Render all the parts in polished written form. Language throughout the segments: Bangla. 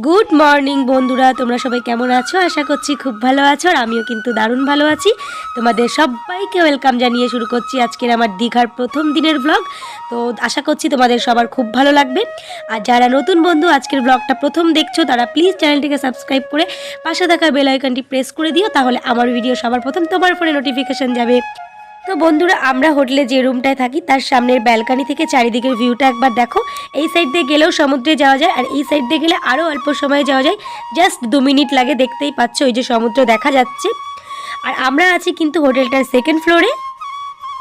গুড মর্নিং বন্ধুরা, তোমরা সবাই কেমন আছো? আশা করছি খুব ভালো আছো, আর আমিও কিন্তু দারুণ ভালো আছি। তোমাদের সবাইকে ওয়েলকাম জানিয়ে শুরু করছি আজকের আমার দীঘার প্রথম দিনের ব্লগ। তো আশা করছি তোমাদের সবার খুব ভালো লাগবে। আর যারা নতুন বন্ধু আজকের ব্লগটা প্রথম দেখছো, তারা প্লিজ চ্যানেলটিকে সাবস্ক্রাইব করে পাশে থাকা বেল আইকনটি প্রেস করে দিও, তাহলে আমার ভিডিও সবার প্রথম তোমার ফোনে নোটিফিকেশন যাবে। তো বন্ধুরা, আমরা হোটেলে যে রুমটায় থাকি তার সামনের ব্যালকনি থেকে চারিদিকের ভিউটা একবার দেখো। এই সাইড দিয়ে গেলেও সমুদ্রে যাওয়া যায়, আর এই সাইড দিয়ে গেলে আরও অল্প সময়ে যাওয়া যায়। জাস্ট 2 মিনিট লাগে, দেখতেই পাচ্ছ ওই যে সমুদ্র দেখা যাচ্ছে। আর আমরা আছি কিন্তু হোটেলটার সেকেন্ড ফ্লোরে।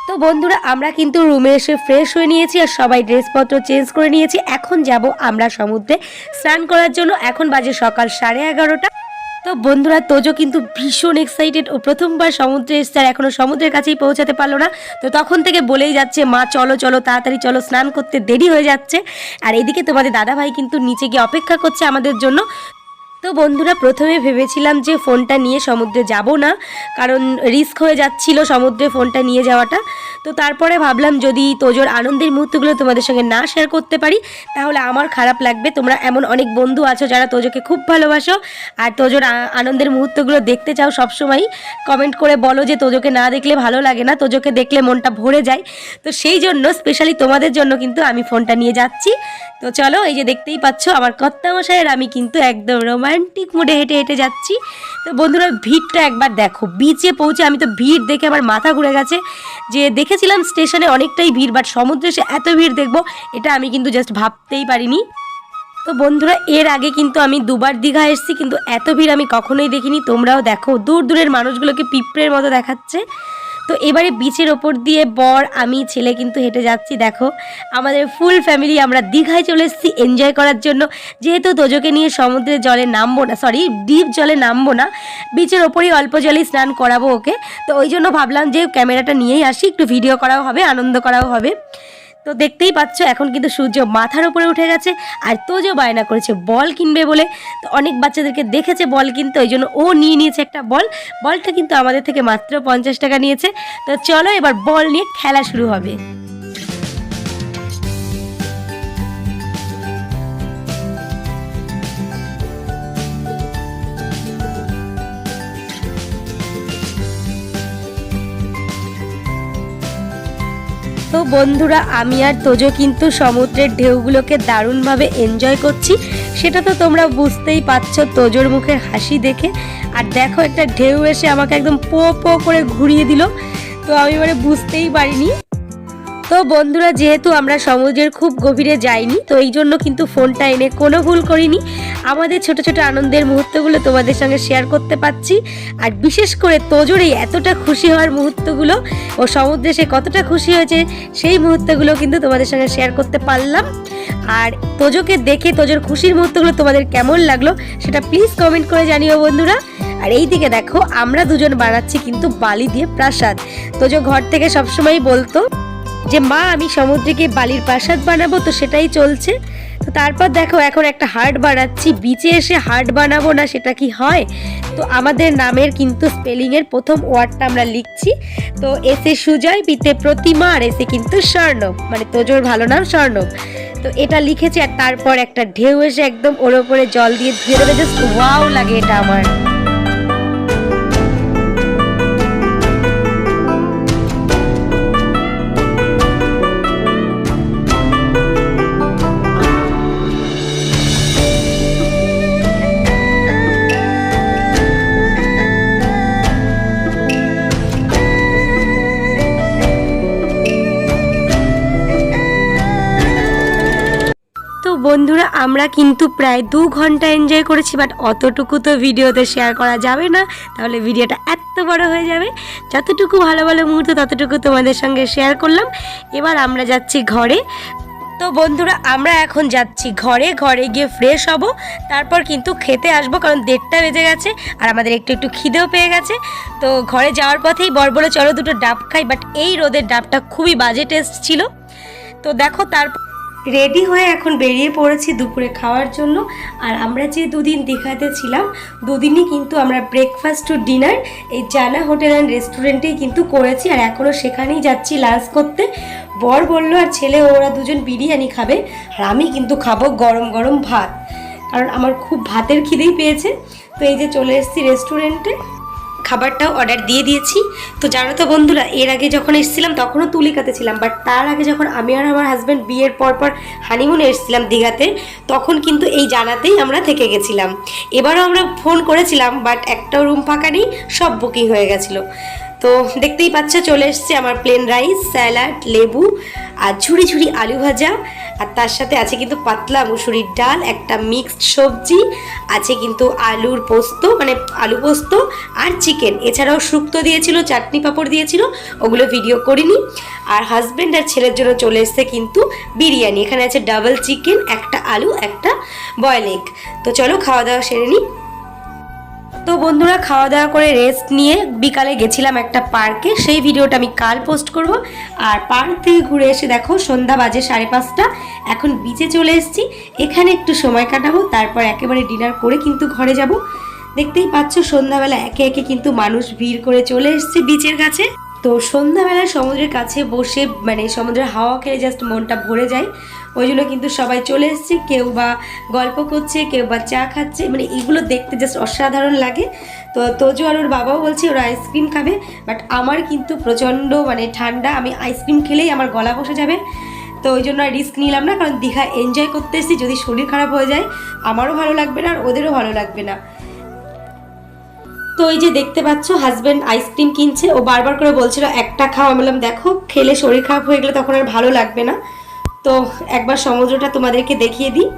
তো বন্ধুরা, আমরা কিন্তু রুমে এসে ফ্রেশ হয়ে নিয়েছি আর সবাই ড্রেসপত্র চেঞ্জ করে নিয়েছি। এখন যাব আমরা সমুদ্রে স্নান করার জন্য। এখন বাজে সকাল 11:30। তো বন্ধুরা, তোজো কিন্তু ভীষণ এক্সাইটেড। ও প্রথমবার সমুদ্রে এসছে আর এখনও সমুদ্রের কাছেই পৌঁছাতে পারলো না। তো তখন থেকে বলেই যাচ্ছে, মা চলো চলো তাড়াতাড়ি চলো, স্নান করতে দেরি হয়ে যাচ্ছে। আর এদিকে তোমাদের দাদাভাই কিন্তু নিচে গিয়ে অপেক্ষা করছে আমাদের জন্য। তো বন্ধুরা, প্রথমে ভেবেছিলাম যে ফোনটা নিয়ে সমুদ্রে যাব না, কারণ রিস্ক হয়ে যাচ্ছিল সমুদ্রে ফোনটা নিয়ে যাওয়াটা। তো তারপরে ভাবলাম যদি তোজোর আনন্দের মুহূর্তগুলো তোমাদের সঙ্গে না শেয়ার করতে পারি তাহলে আমার খারাপ লাগবে। তোমরা এমন অনেক বন্ধু আছো যারা তোজোকে খুব ভালোবাসো আর তোজোর আনন্দের মুহূর্তগুলো দেখতে চাও সবসময়। কমেন্ট করে বলো যে তোজোকে না দেখলে ভালো লাগে না, তোজোকে দেখলে মনটা ভরে যায়। তো সেই জন্য স্পেশালি তোমাদের জন্য কিন্তু আমি ফোনটা নিয়ে যাচ্ছি। তো চলো, এই যে দেখতেই পাচ্ছ আমার কর্তামশাইয়ের আমি কিন্তু একদম রোমান্টিক মুডে হেঁটে হেঁটে যাচ্ছি। তো বন্ধুরা, ভিড়টা একবার দেখো। বিচে পৌঁছে আমি তো ভিড় দেখে আমার মাথা ঘুরে গেছে। যে দেখেছিলাম স্টেশনে অনেকটাই ভিড়, বাট সমুদ্রে এসে এত ভিড় দেখবো এটা আমি কিন্তু জাস্ট ভাবতেই পারিনি। তো বন্ধুরা, এর আগে কিন্তু আমি 2বার দীঘা এসেছি, কিন্তু এত ভিড় আমি কখনোই দেখিনি। তোমরাও দেখো, দূর দূরের মানুষগুলোকে পিঁপড়ের মতো দেখাচ্ছে। তো এবারে বিচের ওপর দিয়ে বর, আমি, ছেলে কিন্তু হেঁটে যাচ্ছি। দেখো, আমাদের ফুল ফ্যামিলি আমরা দীঘায় চলে এসেছি এনজয় করার জন্য। যেহেতু তোজোকে নিয়ে সমুদ্রের জলে নামবো না, সরি ডিপ জলে নামবো না, বিচের ওপরেই অল্প জলেই স্নান করাবো ওকে। তো ওই জন্য ভাবলাম যে ক্যামেরাটা নিয়েই আসি, একটু ভিডিও করাও হবে, আনন্দ করাও হবে। তো দেখতেই পাচ্ছ এখন কিন্তু সূর্য মাথার উপরে উঠে গেছে। আর তোজো বায়না করেছে বল কিনবে বলে। তো অনেক বাচ্চাদেরকে দেখেছে বল কিনতে, ওই জন্য ও নিয়ে নিয়েছে একটা বল। বলটা কিন্তু আমাদের থেকে মাত্র 50 টাকা নিয়েছে। তো চলো এবার বল নিয়ে খেলা শুরু হবে। তো বন্ধুরা, আমি আর তোজো কিন্তু সমুদ্রের ঢেউগুলোকে দারুণভাবে এনজয় করছি। সেটা তো তোমরা বুঝতেই পারছো তোজোর মুখের হাসি দেখে। আর দেখো, একটা ঢেউ এসে আমাকে একদম পো পো করে ঘুরিয়ে দিল। তো আমি বুঝতেই পারিনি। তো বন্ধুরা, যেহেতু আমরা সমুদ্রের খুব গভীরে যাইনি, তো এই জন্য কিন্তু ফোনটা এনে কোনো ভুল করিনি। আমাদের ছোট ছোট আনন্দের মুহূর্তগুলো তোমাদের সঙ্গে শেয়ার করতে পারছি। আর বিশেষ করে তোজোর এই এতটা খুশি হওয়ার মুহূর্তগুলো, ও সমুদ্রে সে কতটা খুশি হয়েছে সেই মুহূর্তগুলো কিন্তু তোমাদের সঙ্গে শেয়ার করতে পারলাম। আর তোজোকে দেখে তোজোর খুশির মুহূর্তগুলো তোমাদের কেমন লাগলো সেটা প্লিজ কমেন্ট করে জানিও বন্ধুরা। আর এই দিকে দেখো, আমরা দুজন বানাচ্ছি কিন্তু বালি দিয়ে প্রাসাদ। তোজো ঘর থেকে সবসময় বলতো যে মা আমি সমুদ্রে গিয়ে বালির প্রাসাদ বানাবো, তো সেটাই চলছে। তো তারপর দেখো, এখন একটা হার্ট বানাচ্ছি। বিচে এসে হার্ট বানাবো না, সেটা কি হয়? তো আমাদের নামের কিন্তু স্পেলিংয়ের প্রথম ওয়ার্ডটা আমরা লিখছি। তো এসে সুজয়, বিতে প্রতিমা, আর এসে কিন্তু স্বর্ণব, মানে তোজোর ভালো নাম স্বর্ণব। তো এটা লিখেছি। আর তারপর একটা ঢেউ এসে একদম ওর ওপরে জল দিয়ে ধুয়ে দেবে। জাস্ট ওয়াও লাগে এটা আমার। বন্ধুরা, আমরা কিন্তু প্রায় 2 ঘন্টা এনজয় করেছি, বাট অতটুকু তো ভিডিওতে শেয়ার করা যাবে না, তাহলে ভিডিওটা এত বড় হয়ে যাবে। যতটুকু ভালো ভালো মুহূর্ত ততটুকু তোমাদের সঙ্গে শেয়ার করলাম। এবার আমরা যাচ্ছি ঘরে। তো বন্ধুরা, আমরা এখন যাচ্ছি ঘরে। ঘরে গিয়ে ফ্রেশ হব, তারপর কিন্তু খেতে আসবো, কারণ 1:30 বেজে গেছে আর আমাদের একটু একটু খিদেও পেয়ে গেছে। তো ঘরে যাওয়ার পথেই বর বলে চলো দুটো ডাব খাই, বাট এই রোদের ডাবটা খুবই বাজে টেস্ট ছিল। তো দেখো, তারপর রেডি হয়ে এখন বেরিয়ে পড়েছি দুপুরে খাওয়ার জন্য। আর আমরা যে 2 দিন দীঘাতে ছিলাম, 2 দিনই কিন্তু আমরা ব্রেকফাস্ট টু ডিনার এই জানা হোটেল অ্যান্ড রেস্টুরেন্টেই কিন্তু করেছি। আর এখনও সেখানেই যাচ্ছি লাঞ্চ করতে। বর বললো আর ছেলে ওরা দুজন বিরিয়ানি খাবে, আর আমি কিন্তু খাবো গরম গরম ভাত। কারণ আমার খুব ভাতের খিদেই পেয়েছে। তো এই যে চলে এসেছি রেস্টুরেন্টে, খাবারটাও অর্ডার দিয়ে দিয়েছি। তো জানো তো বন্ধুরা, এর আগে যখন এসেছিলাম তখনও তুলিকাতে ছিলাম, বাট তার আগে যখন আমি আর আমার হাজব্যান্ড বিয়ের পর হানিমুনে এসেছিলাম দীঘাতে, তখন কিন্তু এই জানাতেই আমরা থেকে গেছিলাম। এবারও আমরা ফোন করেছিলাম, বাট একটাও রুম ফাঁকা নেই, সব বুকিং হয়ে গেছিলো। তো দেখতেই পাচ্ছ চলে এসছে আমার প্লেন রাইস, স্যালাড, লেবু আর ঝুড়ি ঝুড়ি আলু ভাজা, আর তার সাথে আছে কিন্তু পাতলা মুসুরির ডাল, একটা মিক্সড সবজি, আছে কিন্তু আলুর পোস্ত মানে আলু পোস্ত আর চিকেন, এছাড়াও শুক্তো দিয়েছিল, চাটনি পাঁপড় দিয়েছিল, ওগুলো ভিডিও করিনি। আর হাজব্যান্ড আর ছেলের জন্য চলে এসছে কিন্তু বিরিয়ানি, এখানে আছে ডাবল চিকেন, একটা আলু, একটা বয়েল এগ। তো চলো খাওয়া দাওয়া সেরে নিই। তো বন্ধুরা খাওয়া দাওয়া করে রেস্ট নিয়ে বিকালে গেছিলাম একটা পার্কে, সেই ভিডিওটা আমি কাল পোস্ট করব। আর পার্ক থেকে ঘুরে এসে দেখো সন্ধ্যা বাজে 5:30, এখন বিচে চলে এসেছি, এখানে একটু সময় কাটাবো, তারপর একেবারে ডিনার করে কিন্তু ঘরে যাব। দেখতেই পাচ্ছ সন্ধ্যাবেলা একে একে কিন্তু মানুষ ভিড় করে চলে এসছে বিচের কাছে। তো সন্ধ্যাবেলা সমুদ্রের কাছে বসে মানে সমুদ্রের হাওয়া খেলে জাস্ট মনটা ভরে যায়, ওই জন্য কিন্তু সবাই চলে এসছে, কেউ বা গল্প করছে, কেউ বা চা খাচ্ছে, মানে এগুলো দেখতে জাস্ট অসাধারণ লাগে। তো তোজো আর ওর বাবাও বলছে ওরা আইসক্রিম খাবে, বাট আমার কিন্তু প্রচণ্ড মানে ঠান্ডা, আমি আইসক্রিম খেলেই আমার গলা বসে যাবে। তো ওই জন্য আর রিস্ক নিলাম না, কারণ দীঘা এনজয় করতে এসেছি, যদি শরীর খারাপ হয়ে যায় আমারও ভালো লাগবে না আর ওদেরও ভালো লাগবে না। তো এই যে দেখতে পাচ্ছ হাজব্যান্ড আইসক্রিম কিনছে, ও বারবার করে বলছিল একটা খাও, আমি বললাম দেখো খেলে শরীর খারাপ হয়ে গেলে তখন আর ভালো লাগবে না। তো একবার সমুদ্রটা তোমাদেরকে দেখিয়ে দিই।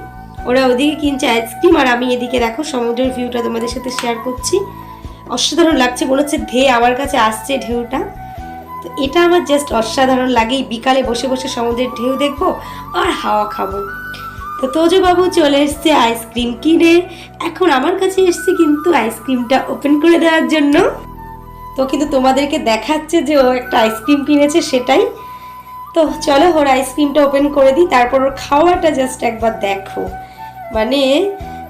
ওরা ওদিকে কিনছে আইসক্রিম আর আমি এদিকে দেখো সমুদ্রের ভিউটা তোমাদের সাথে শেয়ার করছি। অসাধারণ লাগছে, মনে হচ্ছে আমার কাছে আসছে ঢেউটা। তো এটা আমার জাস্ট অসাধারণ লাগে, বিকালে বসে বসে সমুদ্রের ঢেউ দেখবো আর হাওয়া খাবো। তো তোজো বাবু চলে এসছে আইসক্রিম কিনে, এখন আমার কাছে এসছে কিন্তু আইসক্রিমটা ওপেন করে দেওয়ার জন্য। তো কিন্তু তোমাদেরকে দেখাচ্ছে যে ও একটা আইসক্রিম কিনেছে সেটাই। তো চলো ওর আইসক্রিমটা ওপেন করে দিই, তারপর ওর খাওয়াটা জাস্ট একবার দেখো, মানে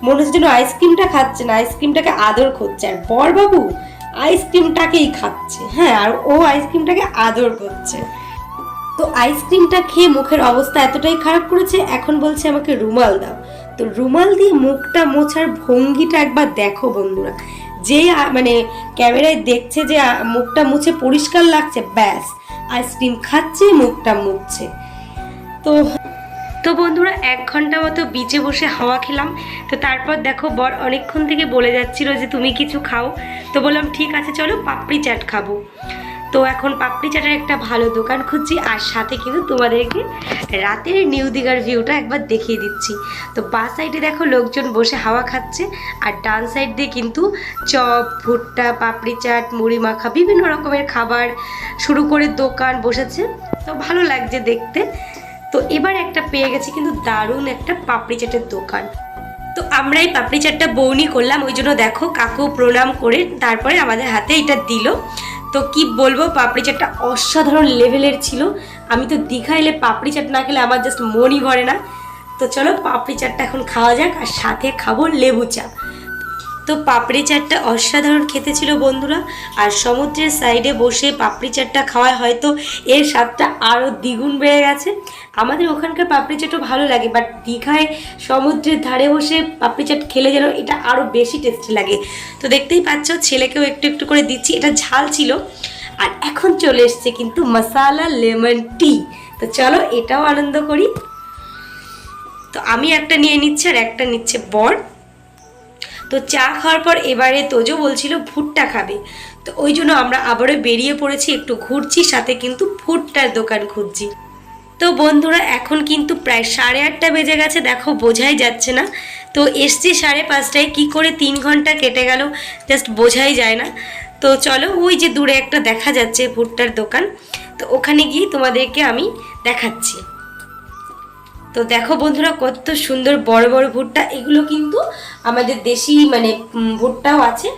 মনে হচ্ছে যেন আইসক্রিমটা খাচ্ছে না, আইসক্রিমটাকে আদর করছে। আর বরবাবু আইসক্রিমটাকেই খাচ্ছে, হ্যাঁ, আর ও আইসক্রিমটাকে আদর করছে। তো আইসক্রিমটা খেয়ে মুখের অবস্থা এতটাই খারাপ করেছে, এখন বলছে আমাকে রুমাল দাও। তো রুমাল দিয়ে মুখটা মোছার ভঙ্গিটা একবার দেখো বন্ধুরা, যে মানে ক্যামেরায় দেখছে যে মুখটা মুছে পরিষ্কার লাগছে, ব্যাস আইসক্রিম খাচ্ছে মুখটা মুছছে। তো বন্ধুরা 1 ঘন্টা মতো বিচে বসে হাওয়া খেলাম। তো তারপর দেখো বর অনেকক্ষণ থেকে বলে যাচ্ছিল যে তুমি কিছু খাও, তো বললাম ঠিক আছে চলো পাপড়ি চাট খাবো। তো এখন পাপড়ি চাটের একটা ভালো দোকান খুঁজছি, আর সাথে কিন্তু তোমাদেরকে রাতের নিউ দীঘার ভিউটা একবার দেখিয়ে দিচ্ছি। তো বাঁ সাইডে দেখো লোকজন বসে হাওয়া খাচ্ছে, আর ডান সাইড দিয়ে কিন্তু চপ, ভুট্টা, পাপড়ি চাট, মুড়ি মাখা, বিভিন্ন রকমের খাবার শুরু করে দোকান বসেছে। তো ভালো লাগছে দেখতে। তো এবার একটা পেয়ে গেছি কিন্তু দারুণ একটা পাপড়ি চাটের দোকান। তো আমরা এই পাপড়ি চাটটা বউনি করলাম, ওই জন্য দেখো কাকু প্রণাম করে তারপরে আমাদের হাতে এটা দিল। তো কি বলবো, পাপড়ি চাটটা অসাধারণ লেভেলের ছিল। আমি তো দীঘা এলে পাপড়ি চাট না খেলে আমার জাস্ট মনই ভরে না। তো চলো পাপড়ি চাটটা এখন খাওয়া যাক, আর সাথে খাবো লেবু চা। তো পাপড়ি চাটটা অসাধারণ খেতে ছিল বন্ধুরা, আর সমুদ্রের সাইডে বসে পাপড়ি চাটটা খাওয়ায় হয়তো এর স্বাদটা আরও দ্বিগুণ বেড়ে গেছে। আমাদের ওখানকার পাপড়ি চাটও ভালো লাগে, বাট দীঘায় সমুদ্রের ধারে বসে পাপড়ি চাট খেলে যেন এটা আরও বেশি টেস্টি লাগে। তো দেখতেই পাচ্ছ ছেলেকেও একটু একটু করে দিচ্ছি, এটা ঝাল ছিল। আর এখন চলে এসছে কিন্তু মশালা লেমন টি। তো চলো এটাও আনন্দ করি। তো আমি একটা নিয়ে নিচ্ছি আর একটা নিচ্ছে বর। তো চা খাওয়ার পর এবারে তোজো বলছিল ভুট্টা খাবে, তো ওই জন্য আমরা আবারও বেরিয়ে পড়েছি, একটু ঘুরছি, সাথে কিন্তু ভুট্টার দোকান খুঁজছি। তো বন্ধুরা এখন কিন্তু প্রায় 8:30 বেজে গেছে, দেখো বোঝাই যাচ্ছে না। তো এসছি 5:30টায়, কী করে 3 ঘন্টা কেটে গেল জাস্ট বোঝাই যায় না। তো চলো ওই যে দূরে একটা দেখা যাচ্ছে ভুট্টার দোকান, তো ওখানে গিয়ে তোমাদেরকে আমি দেখাচ্ছি। তো দেখো বন্ধুরা কত সুন্দর বড় বড় ভুট্টা, এগুলো কিন্তু আমাদের দেশি মানে ভুট্টাও আছে,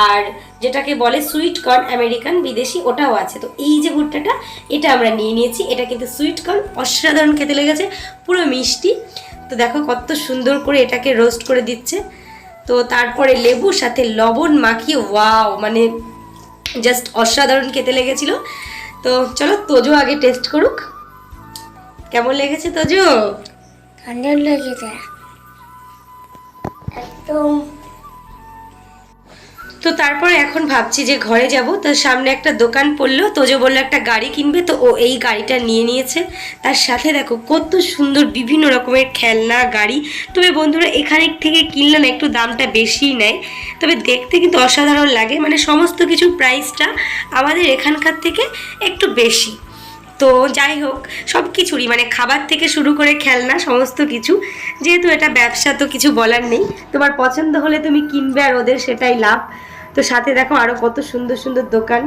আর যেটাকে বলে সুইট কর্ন আমেরিকান বিদেশি ওটাও আছে। তো এই যে ভুট্টাটা এটা আমরা নিয়ে নিয়েছি, এটা কিন্তু সুইট কর্ন, অসাধারণ খেতে লেগেছে, পুরো মিষ্টি। তো দেখো কত সুন্দর করে এটাকে রোস্ট করে দিচ্ছে। তো তারপরে লেবুর সাথে লবণ মাখিয়ে, ওয়াও, মানে জাস্ট অসাধারণ খেতে লেগেছিল। তো চলো তোজো আগে টেস্ট করুক, কেমন লেগেছে তোজো? সুন্দর লেগেছে। একদম। তো তারপরে এখন ভাবছি যে ঘরে যাব, তার সামনে একটা দোকান পড়লো, তোজো বললো একটা গাড়ি কিনবে, তো ও এই গাড়িটা নিয়ে নিয়েছে। তার সাথে দেখো কত সুন্দর বিভিন্ন রকমের খেলনা গাড়ি। তবে বন্ধুরা এখানে থেকে কিনলে না একটু দামটা বেশিই নেয়, তবে দেখতে কিন্তু অসাধারণ লাগে, মানে সমস্ত কিছু প্রাইসটা আমাদের এখানকার থেকে একটু বেশি। তো যাই হোক, সব কিছুরই মানে খাবার থেকে শুরু করে খেলনা সমস্ত কিছু, যেহেতু এটা ব্যবসা তো কিছু বলার নেই, তোমার পছন্দ হলে তুমি কিনবে আর ওদের সেটাই লাভ। তো সাথে দেখো আরো কত সুন্দর সুন্দর দোকান,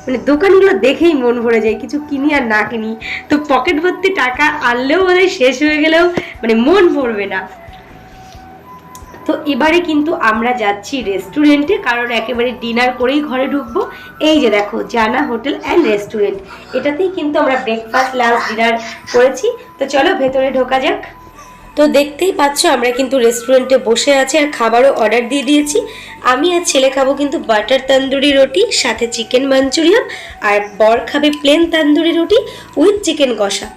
মানে দোকানগুলো দেখেই মন ভরে যায়, কিছু কিনি আর না কিনি। তো পকেট ভর্তি টাকা আনলেও বোধহয় শেষ হয়ে গেলেও মানে মন ভরবে না। তো এবারে কিন্তু আমরা যাচ্ছি রেস্টুরেন্টে, কারণ একেবারে ডিনার করেই ঘরে ঢুকবো। এই যে দেখো জানা হোটেল অ্যান্ড রেস্টুরেন্ট, এটাতেই কিন্তু আমরা ব্রেকফাস্ট লাঞ্চ ডিনার করেছি। তো চলো ভেতরে ঢোকা যাক। তো দেখতেই পাচ্ছ আমরা কিন্তু রেস্টুরেন্টে বসে আছি আর খাবারও অর্ডার দিয়ে দিয়েছি। আমি আর ছেলে খাবো কিন্তু বাটার তন্দুরি রুটি সাথে চিকেন মাঞ্চুরিয়ান, আর বর খাবে প্লেন তন্দুরি রুটি উইথ চিকেন কষা।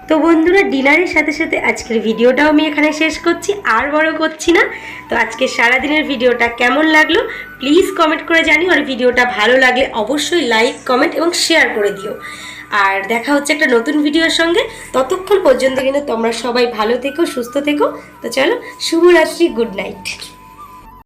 তো বন্ধুরা ডিনারের সাথে সাথে আজকের ভিডিওটাও আমি এখানে শেষ করছি, আর বড় করছি না। তো আজকে সারাদিনের ভিডিওটা কেমন লাগলো প্লিজ কমেন্ট করে জানিও, আর ভিডিওটা ভালো লাগলে অবশ্যই লাইক কমেন্ট এবং শেয়ার করে দিও। আর দেখা হচ্ছে একটা নতুন ভিডিওর সঙ্গে, ততক্ষণ পর্যন্ত কিন্তু তোমরা সবাই ভালো থেকো, সুস্থ থেকো। তো চলো, শুভরাত্রি, গুড নাইট।